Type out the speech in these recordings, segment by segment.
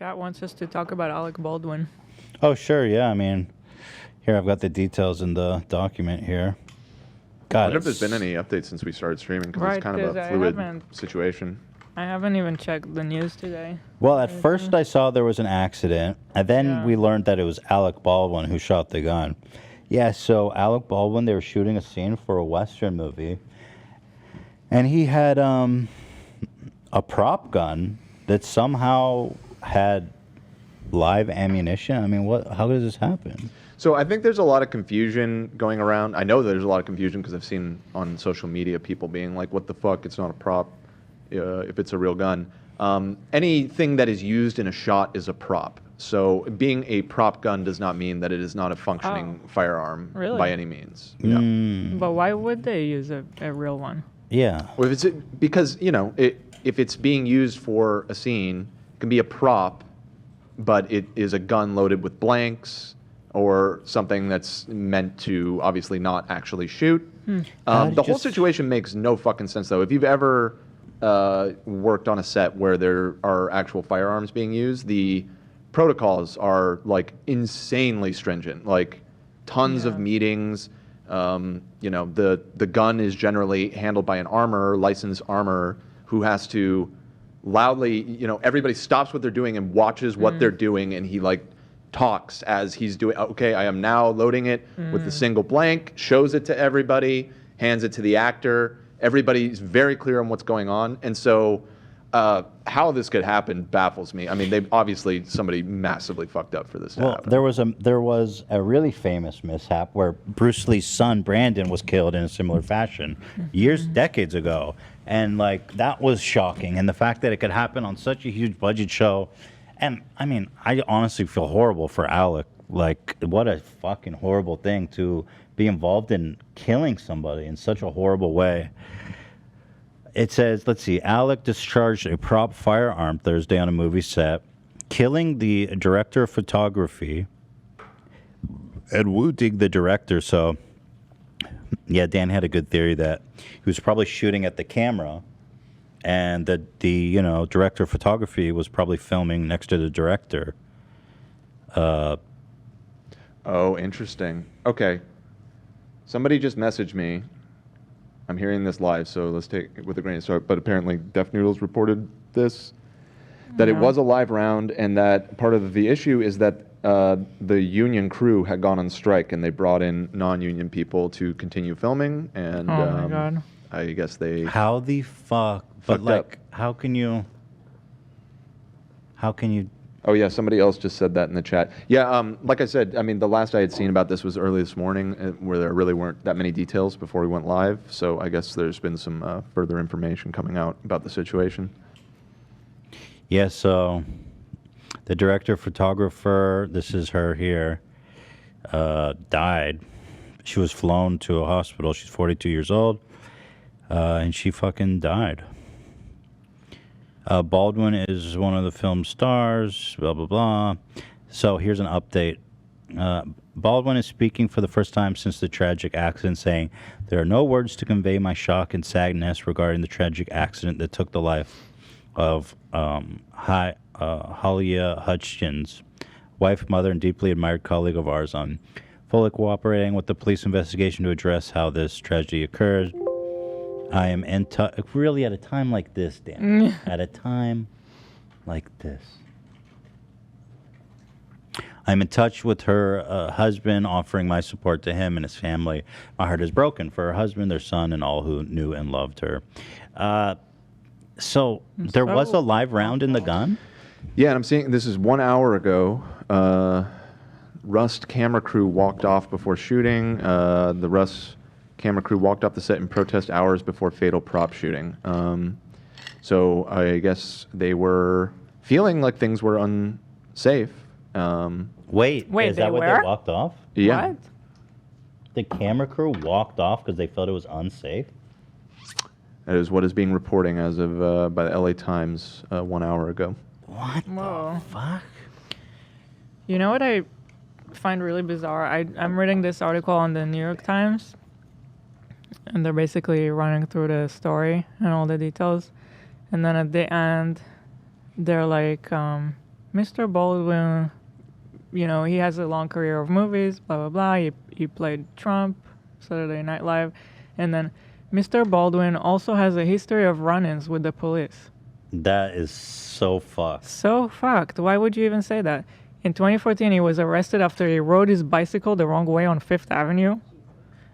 chat wants us to talk about Alec Baldwin. Oh, sure, yeah. I mean, here, I've got the details in the document here. I God, wonder if there's been any updates since we started streaming, because Right, it's kind of 'cause a I fluid haven't- situation. I haven't even checked the news today. Well, at first I saw there was an accident, and then Yeah. we learned that it was Alec Baldwin who shot the gun. Yeah, so Alec Baldwin, they were shooting a scene for a Western movie, and he had a prop gun that somehow had live ammunition. I mean, how does this happen? So I think there's a lot of confusion going around. I know there's a lot of confusion because I've seen on social media people being like, what the fuck, it's not a prop if it's a real gun. Anything that is used in a shot is a prop. So being a prop gun does not mean that it is not a functioning firearm Really? by any means. Yeah. But why would they use a real one? Yeah. Well, if it's, because, if it's being used for a scene, it can be a prop, but it is a gun loaded with blanks or something that's meant to obviously not actually shoot. The whole situation makes no fucking sense, though. If you've ever worked on a set where there are actual firearms being used, the protocols are like insanely stringent, like tons of meetings. The gun is generally handled by an armorer, licensed armorer, who has to loudly, everybody stops what they're doing and watches what they're doing, and he like talks as he's doing. Okay, I am now loading it with a single blank, shows it to everybody, hands it to the actor. Everybody's very clear on what's going on, and so how this could happen baffles me. I mean, they obviously somebody massively fucked up for this to happen. There was a really famous mishap where Bruce Lee's son Brandon was killed in a similar fashion decades ago, and like that was shocking. And the fact that it could happen on such a huge budget show, and I mean, I honestly feel horrible for Alec. Like, what a fucking horrible thing to be involved in killing somebody in such a horrible way. It says, let's see, Alec discharged a prop firearm Thursday on a movie set, killing the director of photography and wounding the director. So, yeah, Dan had a good theory that he was probably shooting at the camera, and that the director of photography was probably filming next to the director. Oh, interesting. Okay. Somebody just messaged me. I'm hearing this live, so let's take it with a grain of salt. But apparently, Def Noodles reported this, that it was a live round, and that part of the issue is that the union crew had gone on strike, and they brought in non-union people to continue filming. And my God. I guess they. How the fuck? But like, how can you? Oh yeah, somebody else just said that in the chat. Yeah, like I said, I mean, the last I had seen about this was early this morning, where there really weren't that many details before we went live. So I guess there's been some further information coming out about the situation. Yeah, so the director photographer, this is her here, died. She was flown to a hospital. She's 42 years old, and she fucking died. Baldwin is one of the film's stars, blah, blah, blah. So here's an update. Baldwin is speaking for the first time since the tragic accident, saying, "There are no words to convey my shock and sadness regarding the tragic accident that took the life of Halia Hutchins, wife, mother, and deeply admired colleague of ours. I'm fully cooperating with the police investigation to address how this tragedy occurred. I am in touch." Really, at a time like this, Dan. At a time like this. "I'm in touch with her husband, offering my support to him and his family. My heart is broken for her husband, their son, and all who knew and loved her." So there was a live round in the gun? Yeah, and I'm seeing this is 1 hour ago. Rust camera crew walked off before shooting. The Rust camera crew walked off the set in protest hours before fatal prop shooting. So I guess they were feeling like things were unsafe. Wait, is that what they walked off? Yeah. What? The camera crew walked off because they felt it was unsafe? That is what is being reporting as of by the LA Times 1 hour ago. What the fuck? You know what I find really bizarre? I'm reading this article on the New York Times, and they're basically running through the story and all the details. And then at the end, they're like, Mr. Baldwin, he has a long career of movies, blah, blah, blah. He played Trump, Saturday Night Live. And then Mr. Baldwin also has a history of run-ins with the police. That is so fucked. So fucked. Why would you even say that? In 2014, he was arrested after he rode his bicycle the wrong way on Fifth Avenue.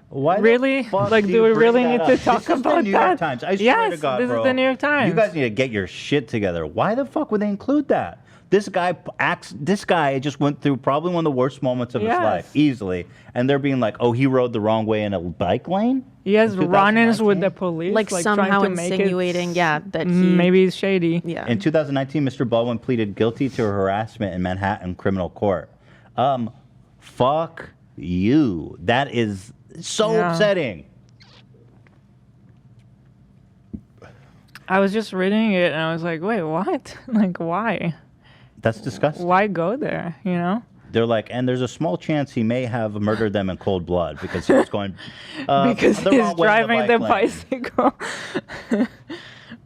Why really? Like, do we really need to talk about that? New York Times. I swear to God, this bro. is the New York Times. You guys need to get your shit together. Why the fuck would they include that? This guy just went through probably one of the worst moments of his life, easily. And they're being like, oh, he rode the wrong way in a bike lane? He has run-ins with the police. Like somehow trying to insinuating, that he... Maybe he's shady. Yeah. In 2019, Mr. Baldwin pleaded guilty to harassment in Manhattan criminal court. Fuck you. That is so upsetting. I was just reading it and I was like, wait, what? Like, why? That's disgusting. Why go there, They're like, and there's a small chance he may have murdered them in cold blood because he was going... because the he's wrong way in driving the lane. bicycle. Oh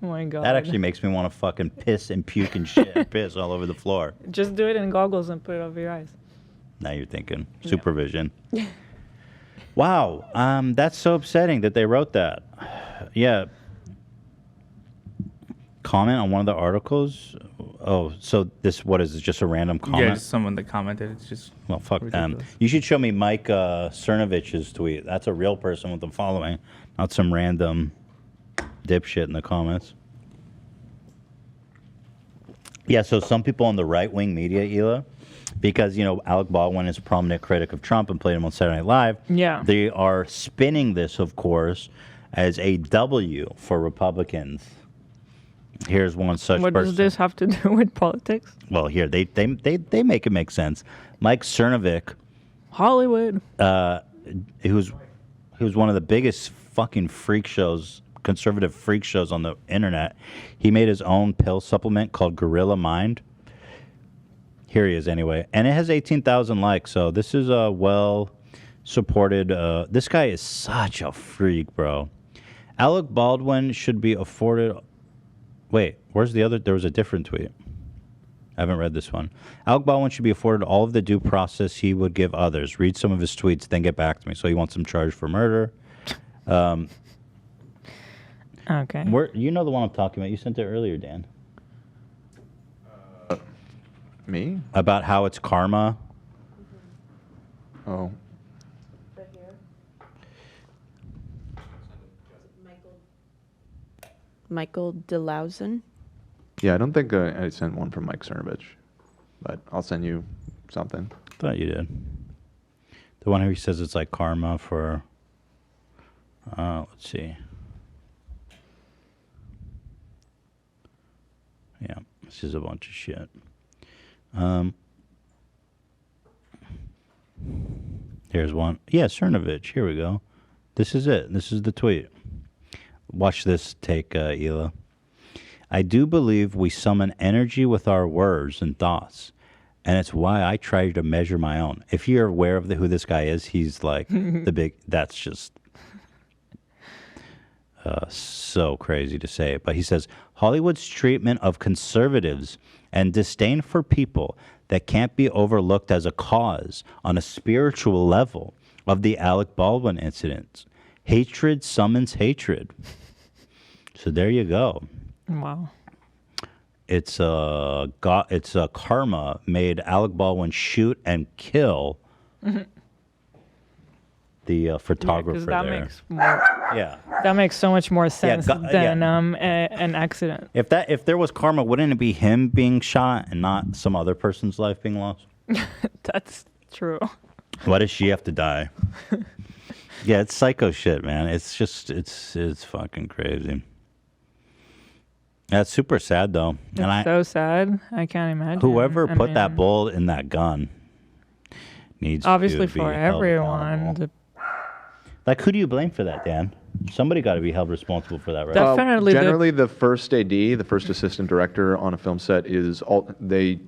my God. That actually makes me want to fucking piss and puke and shit and piss all over the floor. Just do it in goggles and put it over your eyes. Now you're thinking. Supervision. Wow. That's so upsetting that they wrote that. Yeah. Comment on one of the articles. Oh, so what is this? Just a random comment? Yeah, just someone that commented. It's just well, fuck them. ridiculous. You should show me Mike Cernovich's tweet. That's a real person with a following, not some random dipshit in the comments. Yeah, so some people on the right-wing media, Hila, because, Alec Baldwin is a prominent critic of Trump and played him on Saturday Night Live. Yeah. They are spinning this, of course, as a W for Republicans. Here's one such What person. does this have to do with politics? Well, here, they make it make sense. Mike Cernovich, Hollywood. who's one of the biggest fucking conservative freak shows on the internet. He made his own pill supplement called Gorilla Mind. Here he is anyway. And it has 18,000 likes, so this is a well-supported... this guy is such a freak, bro. Alec Baldwin should be afforded... Wait, where's the other? There was a different tweet. I haven't read this one. Alec Baldwin should be afforded all of the due process he would give others. Read some of his tweets, then get back to me. So he wants him charged for murder. Okay. You know the one I'm talking about. You sent it earlier, Dan. Me? About how it's karma. Oh. Michael DeLausen. Yeah, I don't think I sent one from Mike Cernovich, but I'll send you something. Thought you did. The one who says it's like karma for... let's see. Yeah, this is a bunch of shit. Here's one. Yeah, Cernovich. Here we go. This is it. This is the tweet. Watch this take, Hila. I do believe we summon energy with our words and thoughts, and it's why I try to measure my own. If you're aware of who this guy is, he's like the big... That's just so crazy to say. But he says, Hollywood's treatment of conservatives and disdain for people that can't be overlooked as a cause on a spiritual level of the Alec Baldwin incident. Hatred summons hatred. So there you go. Wow. It's a karma made Alec Baldwin shoot and kill the photographer that there. makes more, Yeah. That makes so much more sense than an accident. If there was karma, wouldn't it be him being shot and not some other person's life being lost? That's true. Why does she have to die? Yeah, it's psycho shit, man. It's just it's fucking crazy. That's super sad though. It's so sad. I can't imagine. Whoever I put mean, that bullet in that gun needs obviously to be for held everyone. accountable. Like, who do you blame for that, Dan? Somebody got to be held responsible for that, right? Definitely Generally, the first AD, the first assistant director on a film set, they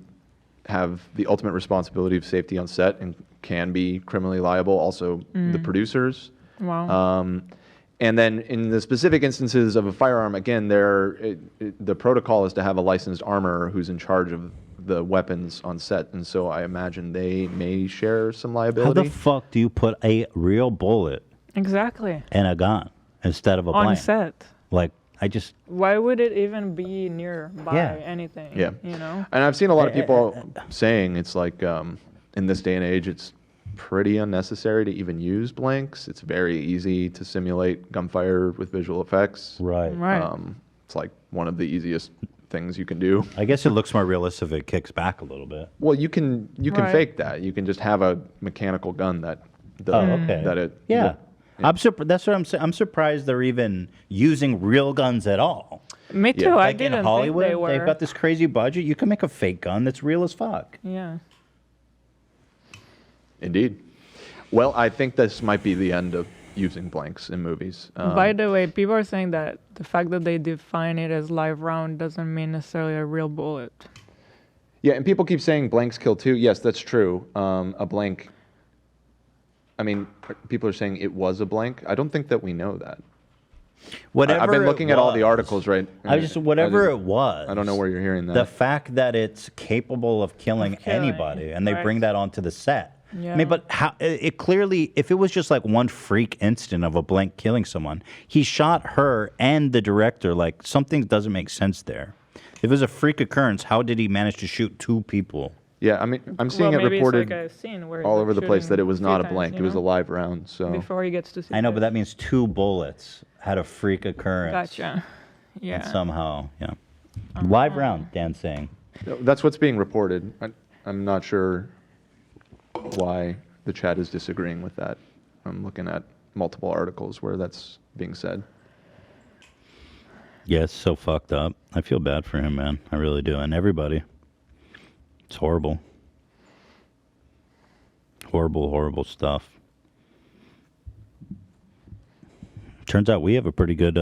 have the ultimate responsibility of safety on set and can be criminally liable. Also, the producers. Wow. And then in the specific instances of a firearm, again, the protocol is to have a licensed armorer who's in charge of the weapons on set, and so I imagine they may share some How liability. the fuck do you put a real bullet Exactly. in a gun instead of a On blank? set. Like, I just Why would it even be nearby Yeah. anything? Yeah. You know? And I've seen a lot of people saying it's like, in this day and age, it's pretty unnecessary to even use blanks. It's very easy to simulate gunfire with visual effects. right. Right. It's like one of the easiest things you can do. I guess it looks more realistic if it kicks back a little bit. Well, you can Right. fake that. You can just have a mechanical gun that Okay. that it Yeah. that- That's what I'm saying. I'm surprised they're even using real guns at all. Me too. Yeah. I Like in didn't Hollywood, think they were. they've got this crazy budget. You can make a fake gun that's real as fuck. Yeah. Indeed. Well, I think this might be the end of using blanks in movies. By the way, people are saying that the fact that they define it as live round doesn't mean necessarily a real bullet. Yeah, and people keep saying blanks kill too. Yes, that's true. A blank. I mean, people are saying it was a blank. I don't think that we know that. Whatever I've been it looking at all the was, articles, right? Whatever it was. I don't know where you're hearing that. The fact that it's capable of killing killing, anybody, and they right. bring that onto the set. I Yeah. mean, but how? It clearly, if it was just like one freak instant of a blank killing someone, he shot her and the director. Like something doesn't make sense there. If it was a freak occurrence, how did he manage to shoot two people? Yeah, I mean, I'm seeing Well, it maybe reported it's like a scene where he's all like over the place that it shooting was a not few a blank. times, It was a you know, live round. So before he gets to see. I know, but this. that means two bullets had a freak occurrence. Gotcha. And Yeah. somehow, yeah. Live round, Dan saying. that's what's being reported. I'm not sure why the chat is disagreeing with that. I'm looking at multiple articles where that's being said. Yeah, it's so fucked up. I feel bad for him, man. I really do. And everybody. It's horrible. Horrible, horrible stuff. Turns out we have a pretty good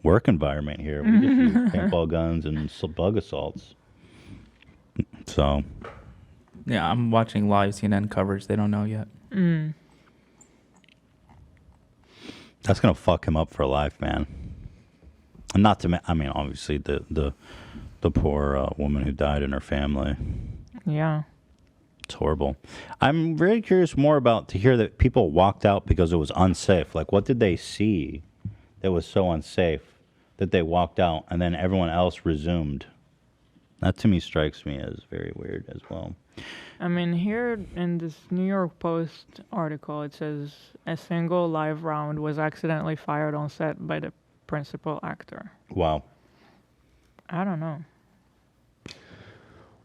work environment here. We just use paintball guns and bug assaults. So, Yeah, I'm watching live CNN coverage. They don't know yet. that's going to fuck him up for life, man. And not to I mean, obviously, the poor woman who died and her family. Yeah. It's horrible. I'm very curious more about to hear that people walked out because it was unsafe. Like, what did they see that was so unsafe that they walked out and then everyone else resumed? That to me strikes me as very weird as well. I mean, here in this New York Post article, it says a single live round was accidentally fired on set by the principal actor. Wow. I don't know.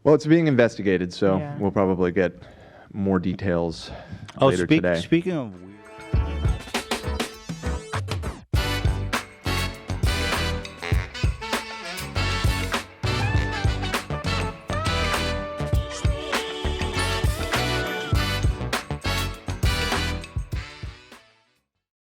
Well, it's being investigated, so Yeah. we'll probably get more details Oh, later today. speaking of